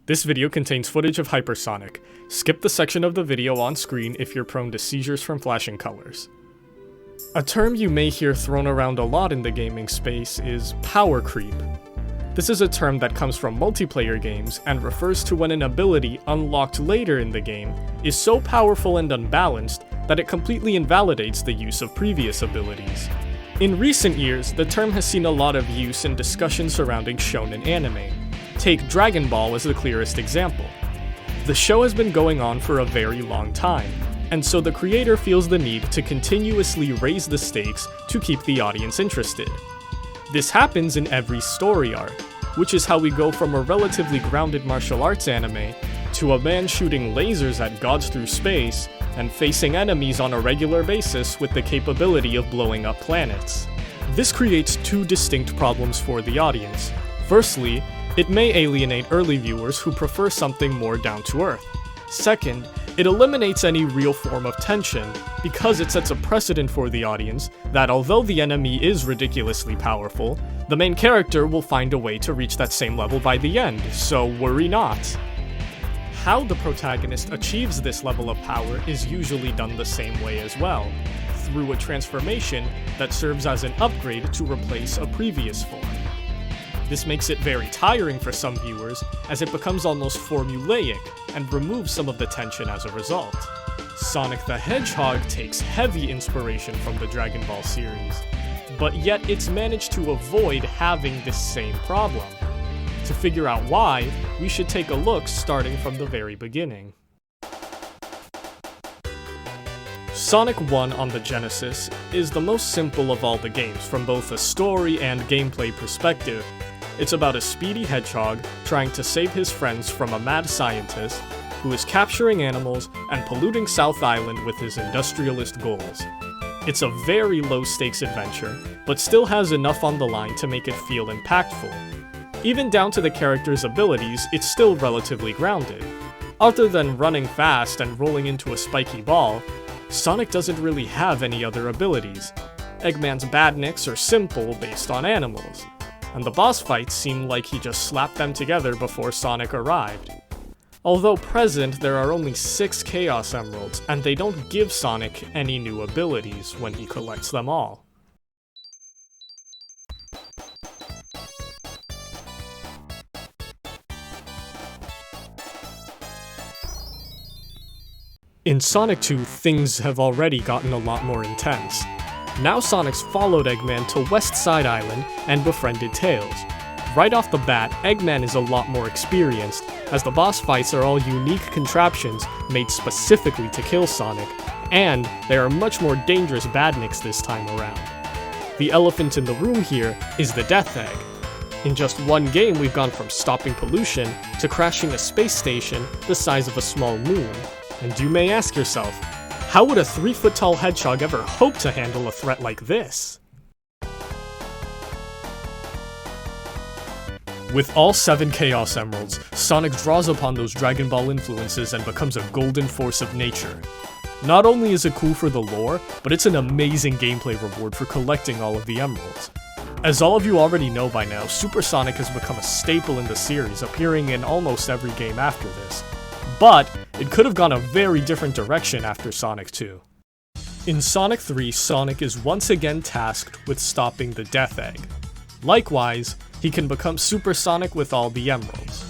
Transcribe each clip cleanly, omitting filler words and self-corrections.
This video contains footage of hypersonic. Skip the section of the video on screen if you're prone to seizures from flashing colors. A term you may hear thrown around a lot in the gaming space is power creep. This is a term that comes from multiplayer games and refers to when an ability unlocked later in the game is so powerful and unbalanced that it completely invalidates the use of previous abilities. In recent years, the term has seen a lot of use in discussions surrounding shonen anime. Take Dragon Ball as the clearest example. The show has been going on for a very long time, and so the creator feels the need to continuously raise the stakes to keep the audience interested. This happens in every story arc, which is how we go from a relatively grounded martial arts anime to a man shooting lasers at gods through space and facing enemies on a regular basis with the capability of blowing up planets. This creates two distinct problems for the audience. Firstly, it may alienate early viewers who prefer something more down-to-earth. Second, it eliminates any real form of tension, because it sets a precedent for the audience that although the enemy is ridiculously powerful, the main character will find a way to reach that same level by the end, so worry not. How the protagonist achieves this level of power is usually done the same way as well, through a transformation that serves as an upgrade to replace a previous form. This makes it very tiring for some viewers, as it becomes almost formulaic and removes some of the tension as a result. Sonic the Hedgehog takes heavy inspiration from the Dragon Ball series, but yet it's managed to avoid having this same problem. To figure out why, we should take a look starting from the very beginning. Sonic 1 on the Genesis is the most simple of all the games from both a story and gameplay perspective. It's about a speedy hedgehog trying to save his friends from a mad scientist who is capturing animals and polluting South Island with his industrialist goals. It's a very low-stakes adventure, but still has enough on the line to make it feel impactful. Even down to the character's abilities, it's still relatively grounded. Other than running fast and rolling into a spiky ball, Sonic doesn't really have any other abilities. Eggman's badniks are simple based on animals, and the boss fights seem like he just slapped them together before Sonic arrived. Although present, there are only 6 Chaos Emeralds, and they don't give Sonic any new abilities when he collects them all. In Sonic 2, things have already gotten a lot more intense. Now Sonic's followed Eggman to West Side Island and befriended Tails. Right off the bat, Eggman is a lot more experienced, as the boss fights are all unique contraptions made specifically to kill Sonic, and there are much more dangerous badniks this time around. The elephant in the room here is the Death Egg. In just one game, we've gone from stopping pollution to crashing a space station the size of a small moon. And you may ask yourself, how would a 3-foot-tall hedgehog ever hope to handle a threat like this? With all 7 Chaos Emeralds, Sonic draws upon those Dragon Ball influences and becomes a golden force of nature. Not only is it cool for the lore, but it's an amazing gameplay reward for collecting all of the emeralds. As all of you already know by now, Super Sonic has become a staple in the series, appearing in almost every game after this. But it could have gone a very different direction after Sonic 2. In Sonic 3, Sonic is once again tasked with stopping the Death Egg. Likewise, he can become Super Sonic with all the emeralds.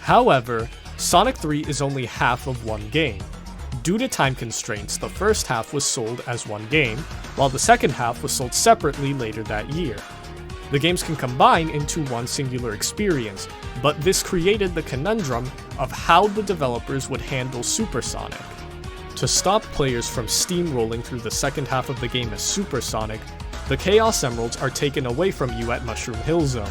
However, Sonic 3 is only half of one game. Due to time constraints, the first half was sold as one game, while the second half was sold separately later that year. The games can combine into one singular experience, but this created the conundrum of how the developers would handle Super Sonic. To stop players from steamrolling through the second half of the game as Super Sonic, the Chaos Emeralds are taken away from you at Mushroom Hill Zone.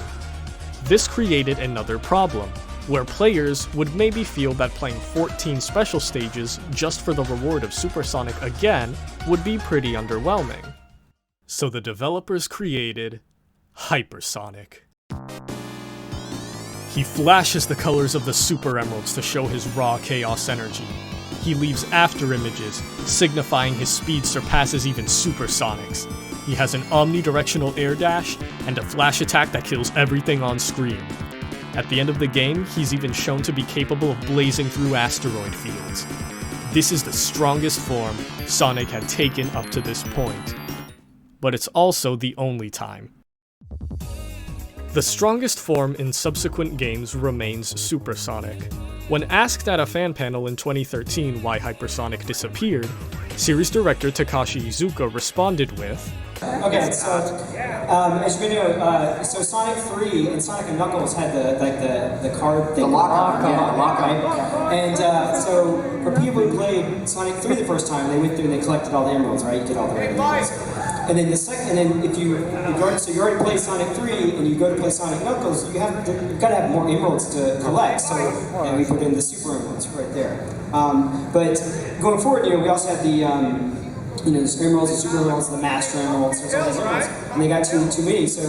This created another problem, where players would maybe feel that playing 14 special stages just for the reward of Super Sonic again would be pretty underwhelming. So the developers created Hypersonic. He flashes the colors of the Super Emeralds to show his raw chaos energy. He leaves after images, signifying his speed surpasses even Super Sonic's. He has an omnidirectional air dash and a flash attack that kills everything on screen. At the end of the game, he's even shown to be capable of blazing through asteroid fields. This is the strongest form Sonic had taken up to this point. But it's also the only time. The strongest form in subsequent games remains Supersonic. When asked at a fan panel in 2013 why Hypersonic disappeared, series director Takashi Iizuka responded with, okay, so as you know, so Sonic 3 and Sonic and Knuckles had the card thing. The lock-on. Yeah, lock-on. And so for people who played Sonic 3 the first time, they went through and they collected all the emeralds, right? You did all the emeralds. And then if you already played Sonic 3 and you go to play Sonic Knuckles, you've got to have more emeralds to collect. So we put in the super emeralds right there. But going forward, we also had the there's emeralds, the super emeralds, the master emeralds, there's all these emeralds, and they got too many. So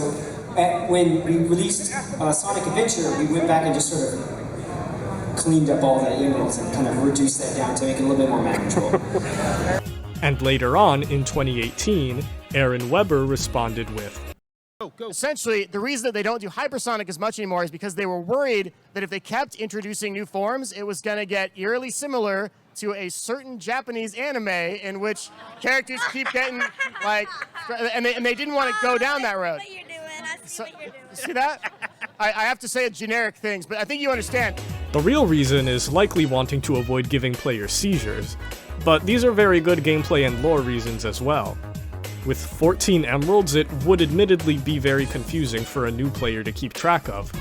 when we released Sonic Adventure, we went back and just sort of cleaned up all the emeralds and kind of reduced that down to make it a little bit more manageable. And later on, in 2018, Aaron Weber responded with, essentially, the reason that they don't do hypersonic as much anymore is because they were worried that if they kept introducing new forms, it was going to get eerily similar to a certain Japanese anime in which characters keep getting, and they didn't want to go down that road. See that? I have to say generic things, but I think you understand. The real reason is likely wanting to avoid giving players seizures, but these are very good gameplay and lore reasons as well. With 14 emeralds, it would admittedly be very confusing for a new player to keep track of.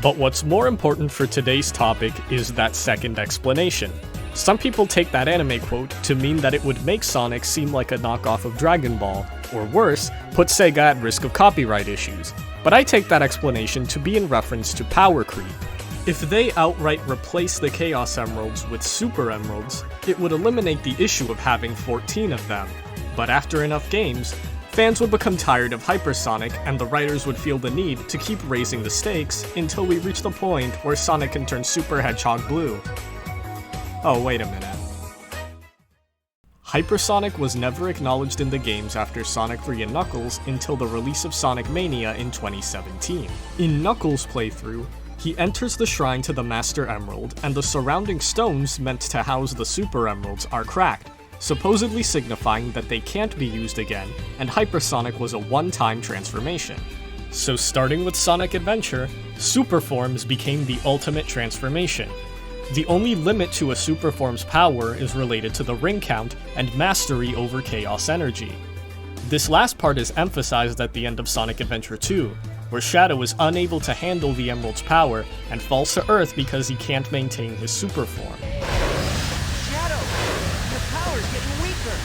But what's more important for today's topic is that second explanation. Some people take that anime quote to mean that it would make Sonic seem like a knockoff of Dragon Ball, or worse, put Sega at risk of copyright issues. But I take that explanation to be in reference to power creep. If they outright replace the Chaos Emeralds with Super Emeralds, it would eliminate the issue of having 14 of them. But after enough games, fans would become tired of Hypersonic and the writers would feel the need to keep raising the stakes until we reach the point where Sonic can turn Super Hedgehog blue. Oh, wait a minute. Hypersonic was never acknowledged in the games after Sonic 3 and Knuckles until the release of Sonic Mania in 2017. In Knuckles' playthrough, he enters the shrine to the Master Emerald, and the surrounding stones meant to house the Super Emeralds are cracked, supposedly signifying that they can't be used again, and Hypersonic was a one-time transformation. So starting with Sonic Adventure, Super Forms became the ultimate transformation. The only limit to a Super Form's power is related to the ring count and mastery over Chaos Energy. This last part is emphasized at the end of Sonic Adventure 2, where Shadow is unable to handle the Emerald's power and falls to Earth because he can't maintain his Super Form. Shadow, your power's getting weaker.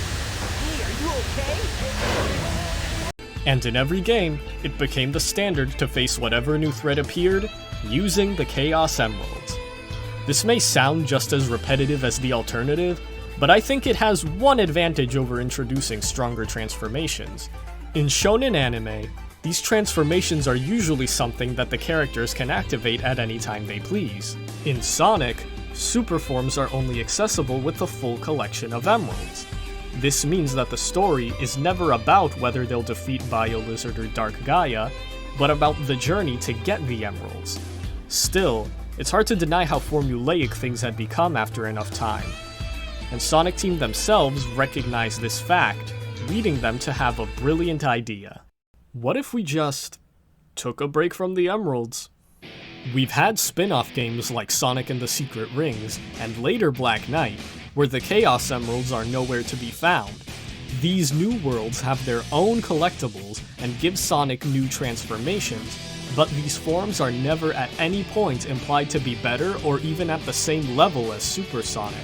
Hey, are you okay? And in every game, it became the standard to face whatever new threat appeared using the Chaos Emeralds. This may sound just as repetitive as the alternative, but I think it has one advantage over introducing stronger transformations. In shonen anime, these transformations are usually something that the characters can activate at any time they please. In Sonic, Super Forms are only accessible with the full collection of emeralds. This means that the story is never about whether they'll defeat Bio-Lizard or Dark Gaia, but about the journey to get the emeralds. Still, it's hard to deny how formulaic things had become after enough time. And Sonic Team themselves recognized this fact, leading them to have a brilliant idea. What if we just took a break from the emeralds? We've had spin-off games like Sonic and the Secret Rings, and later Black Knight, where the Chaos Emeralds are nowhere to be found. These new worlds have their own collectibles and give Sonic new transformations, but these forms are never at any point implied to be better or even at the same level as Super Sonic.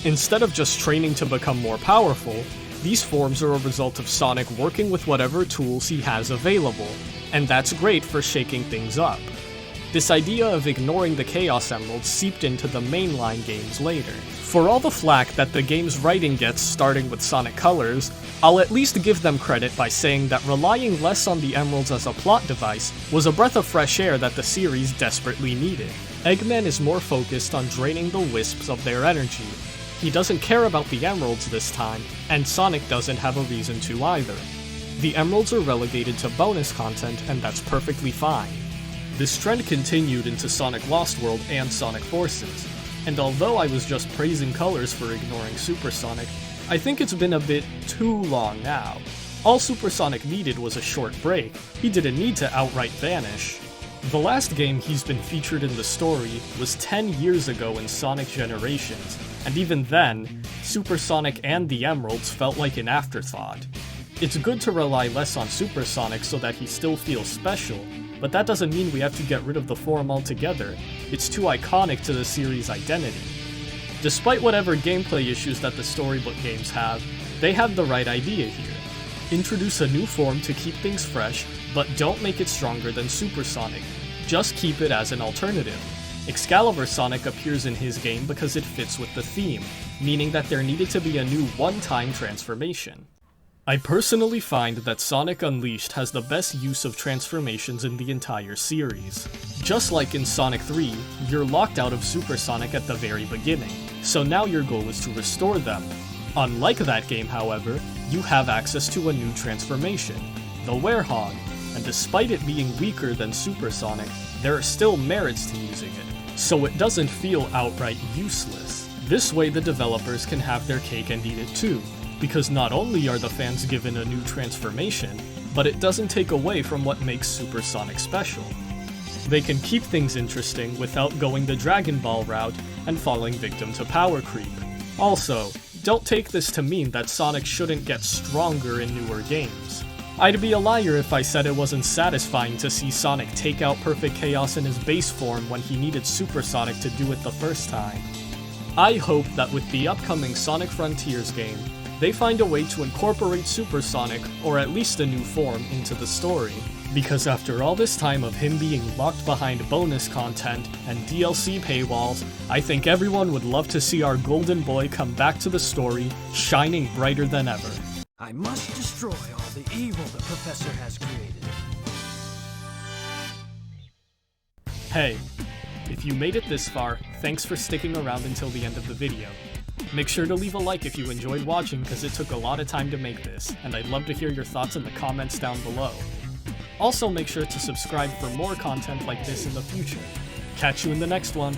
Instead of just training to become more powerful, these forms are a result of Sonic working with whatever tools he has available, and that's great for shaking things up. This idea of ignoring the Chaos Emeralds seeped into the mainline games later. For all the flack that the game's writing gets starting with Sonic Colors, I'll at least give them credit by saying that relying less on the Emeralds as a plot device was a breath of fresh air that the series desperately needed. Eggman is more focused on draining the Wisps of their energy. He doesn't care about the Emeralds this time, and Sonic doesn't have a reason to either. The Emeralds are relegated to bonus content, and that's perfectly fine. This trend continued into Sonic Lost World and Sonic Forces, and although I was just praising colors for ignoring Supersonic, I think it's been a bit too long now. All Supersonic needed was a short break. He didn't need to outright vanish. The last game he's been featured in the story was 10 years ago in Sonic Generations, and even then, Supersonic and the Emeralds felt like an afterthought. It's good to rely less on Supersonic so that he still feels special, but that doesn't mean we have to get rid of the form altogether. It's too iconic to the series' identity. Despite whatever gameplay issues that the storybook games have, they had the right idea here. Introduce a new form to keep things fresh, but don't make it stronger than Supersonic. Just keep it as an alternative. Excalibur Sonic appears in his game because it fits with the theme, meaning that there needed to be a new one-time transformation. I personally find that Sonic Unleashed has the best use of transformations in the entire series. Just like in Sonic 3, you're locked out of Supersonic at the very beginning, so now your goal is to restore them. Unlike that game, however, you have access to a new transformation, the Werehog, and despite it being weaker than Supersonic, there are still merits to using it, so it doesn't feel outright useless. This way the developers can have their cake and eat it too, because not only are the fans given a new transformation, but it doesn't take away from what makes Supersonic special. They can keep things interesting without going the Dragon Ball route and falling victim to power creep. Also, don't take this to mean that Sonic shouldn't get stronger in newer games. I'd be a liar if I said it wasn't satisfying to see Sonic take out Perfect Chaos in his base form when he needed Supersonic to do it the first time. I hope that with the upcoming Sonic Frontiers game, they find a way to incorporate Supersonic, or at least a new form, into the story. Because after all this time of him being locked behind bonus content and DLC paywalls, I think everyone would love to see our golden boy come back to the story, shining brighter than ever. I must destroy all the evil the Professor has created. Hey, if you made it this far, thanks for sticking around until the end of the video. Make sure to leave a like if you enjoyed watching because it took a lot of time to make this, and I'd love to hear your thoughts in the comments down below. Also make sure to subscribe for more content like this in the future. Catch you in the next one!